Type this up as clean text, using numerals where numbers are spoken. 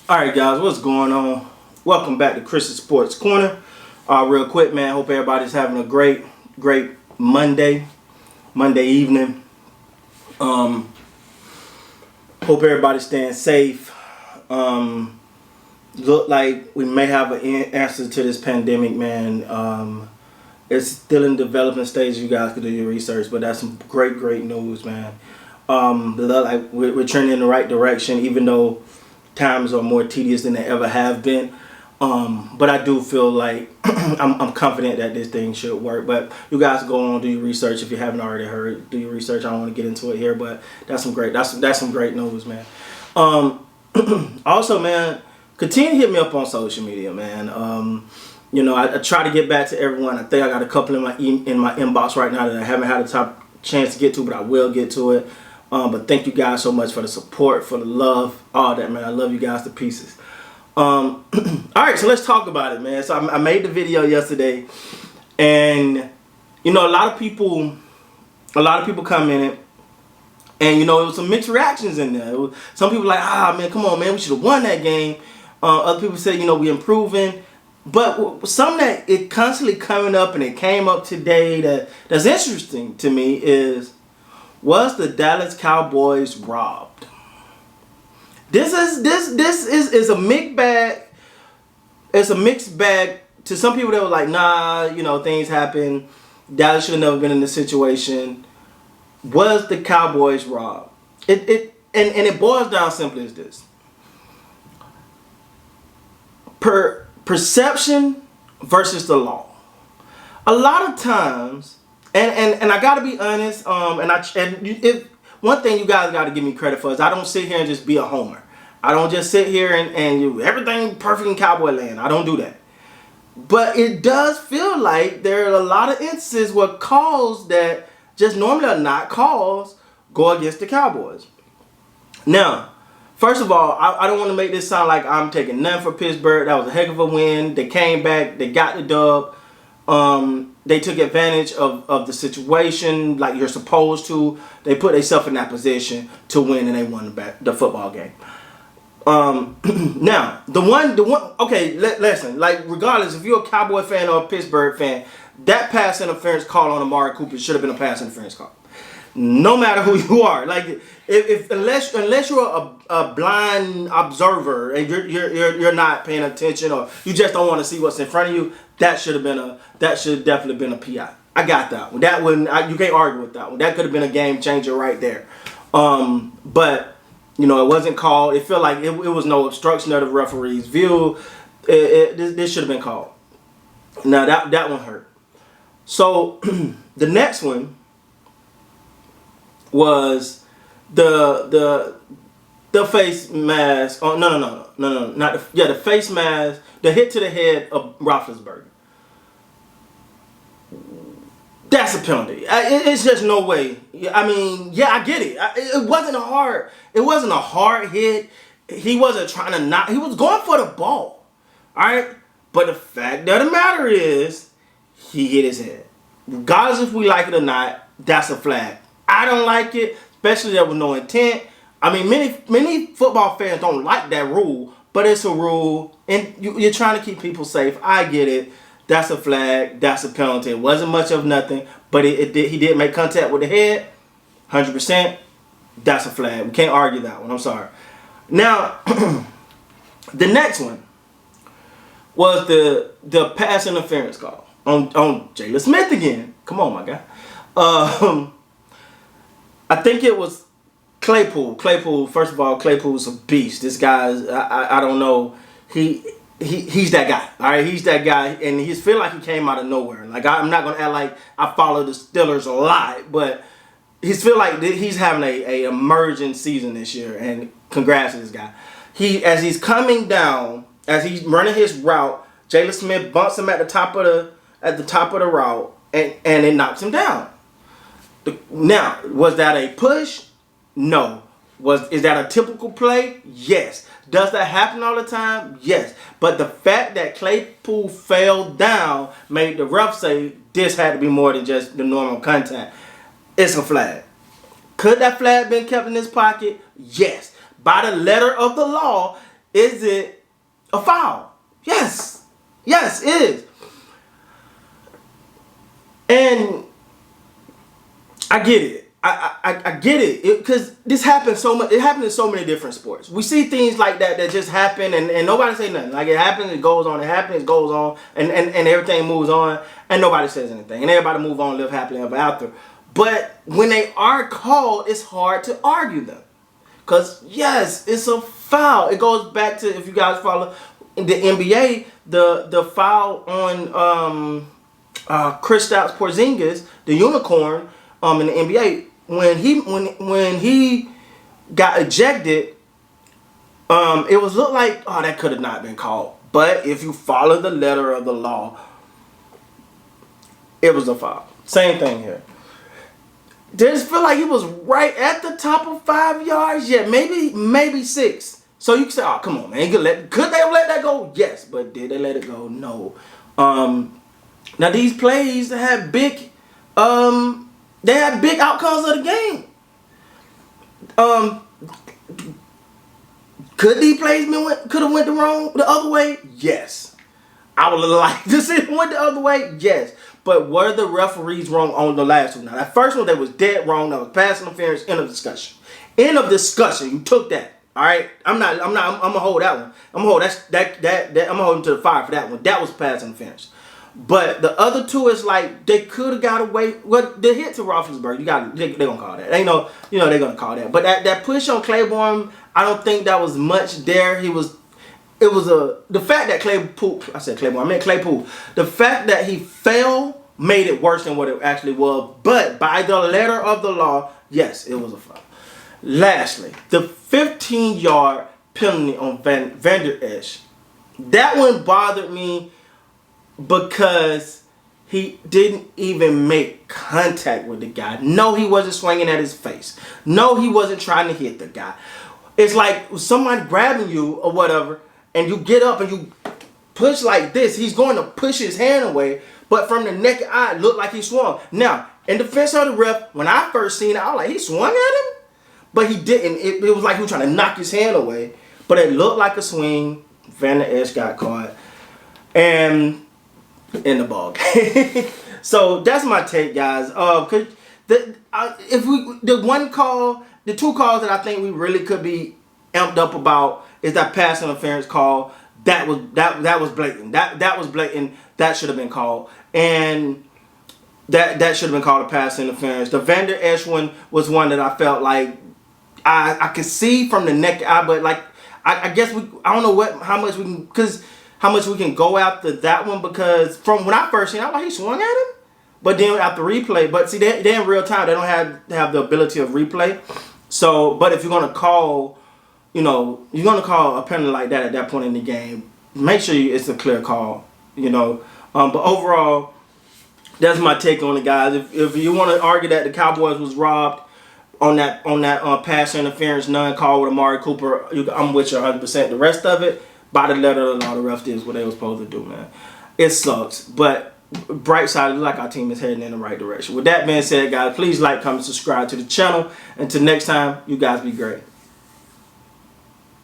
Alright guys, what's going on? Welcome back to Chris's Sports Corner. Real quick, man, hope everybody's having a great Monday evening. Hope everybody's staying safe. Look like we may have an answer to this pandemic, man. It's still in development stage. You guys can do your research, but that's some great news, man. Look like we're trending in the right direction, even though times are more tedious than they ever have been. But I do feel like I'm confident that this thing should work. But you guys go on, do your research if you haven't already heard. Do your research. I don't want to get into it here, but that's some great news, man. Also, man, continue to hit me up on social media, man. I try to get back to everyone. I think I got a couple in my inbox right now that I haven't had a chance to get to, but I will get to it. But thank you guys so much for the support, for the love, all that, man. I love you guys to pieces. All right, so let's talk about it, man. So I made the video yesterday, and a lot of people come in it, and it was some mixed reactions in there. Some people like, man, come on, man, we should have won that game. Other people said, we improving. But something that it constantly coming up, and it came up today that's interesting to me is, was the Dallas Cowboys robbed? This is a mixed bag. It's a mixed bag to some people that were like, nah, things happen. Dallas should have never been in this situation. Was the Cowboys robbed? It boils down simply as this. Perception versus the law. A lot of times, and I gotta be honest, one thing you guys gotta give me credit for is I don't sit here and just be a homer. I don't just sit here and everything perfect in Cowboy land. I don't do that. But it does feel like there are a lot of instances where calls that just normally are not calls go against the Cowboys. Now, first of all, I don't want to make this sound like I'm taking nothing for Pittsburgh. That was a heck of a win. They came back. They got the dub. They took advantage of the situation like you're supposed to. They put themselves in that position to win, and they won the football game. Now, the one. Okay, listen. Like, regardless, if you're a Cowboy fan or a Pittsburgh fan, that pass interference call on Amari Cooper should have been a pass interference call. No matter who you are, like unless you're a blind observer and you're not paying attention, or you just don't want to see what's in front of you, that should definitely been a PI. I got that one. That one you can't argue with that one. That could have been a game changer right there. But it wasn't called. It felt like it was no obstruction of the referee's view. This should have been called. Now that one hurt. So the next one was the face mask. Oh no, not the face mask. The hit to the head of Roethlisberger. That's a penalty. It's just no way. I mean, yeah, I get it. It wasn't a hard hit. He wasn't trying to knock. He was going for the ball. All right, but the fact of the matter is, he hit his head. Regardless if we like it or not, that's a flag. I don't like it, especially there was no intent. I mean, many football fans don't like that rule, but it's a rule, and you're trying to keep people safe. I get it. That's a flag. That's a penalty. It wasn't much of nothing, but he did make contact with the head. 100%. That's a flag. We can't argue that one. I'm sorry. Now, the next one was the pass interference call on Jalen Smith again. Come on, my guy. I think it was Claypool. First of all, Claypool's a beast. This guy's, I don't know. He's that guy. All right, he's that guy, and he feel like he came out of nowhere. Like, I'm not gonna act like I follow the Steelers a lot, but he feel like he's having a emerging season this year. And congrats to this guy. As he's coming down, as he's running his route, Jalen Smith bumps him at the top of the route, and it knocks him down. Now, was that a push? No. Is that a typical play? Yes. Does that happen all the time? Yes. But the fact that Claypool fell down made the ref say this had to be more than just the normal contact. It's a flag. Could that flag been kept in his pocket? Yes. By the letter of the law, is it a foul? Yes. Yes, it is. And I get it. I get it, because this happens so much. It happens in so many different sports. We see things like that just happen, and nobody say nothing. Like, it happens, it goes on, it happens, it goes on, and everything moves on, and nobody says anything, and everybody move on, live happily ever after. But when they are called, it's hard to argue them, because yes, it's a foul. It goes back to, if you guys follow the NBA, the foul on Kristaps Porzingis, the unicorn, in the NBA, when he got ejected, it was looked like, oh, that could have not been called. But if you follow the letter of the law, it was a foul. Same thing here. Just feel like he was right at the top of 5 yards. Yeah, maybe 6. So you can say, oh, come on, man. Could they have let that go? Yes, but did they let it go? No. Now these plays had big outcomes of the game. Could these plays could have went the other way? Yes. I would like to see it went the other way. Yes. But were the referees wrong on the last one? Now that first one, they was dead wrong. That was pass interference. End of discussion. End of discussion. You took that. All right. I'm gonna hold that one. I'm gonna hold I'm gonna hold him to the fire for that one. That was pass interference. But the other two is like, they could have got away. Well, the hit to Roethlisberger, they're gonna call that. They're gonna call that. But that push on Claiborne, I don't think that was much there. The fact that Claypool, I meant Claypool. The fact that he fell made it worse than what it actually was. But by the letter of the law, yes, it was a foul. Lastly, the 15-yard penalty on Vander Esch. That one bothered me because he didn't even make contact with the guy. No, he wasn't swinging at his face. No, he wasn't trying to hit the guy. It's like somebody grabbing you or whatever, and you get up and you push like this. He's going to push his hand away, but from the naked eye, it looked like he swung. Now, in defense of the ref, when I first seen it, I was like, he swung at him? But he didn't. It was like he was trying to knock his hand away, but it looked like a swing. Vander Esch got caught. And in the ball game. So that's my take, guys. The two calls that I think we really could be amped up about is that pass interference call. That was blatant. That was blatant. That should have been called. And that should have been called a pass interference. The Vander Esch one was one that I felt like I could see from the naked eye, but like I guess I don't know how much we can go after that one, because from when I first seen it, I was like, he swung at him. But then after replay, but see, they're in real time. They don't have the ability of replay. So, but if you're going to call, you're going to call a penalty like that at that point in the game, make sure it's a clear call, But overall, that's my take on it, guys. If you want to argue that the Cowboys was robbed on that pass interference, none call with Amari Cooper, I'm with you 100%. The rest of it, by the letter of the law, the ref did what they were supposed to do, man. It sucks, but bright side, it looks like our team is heading in the right direction. With that being said, guys, please like, comment, subscribe to the channel. Until next time, you guys be great.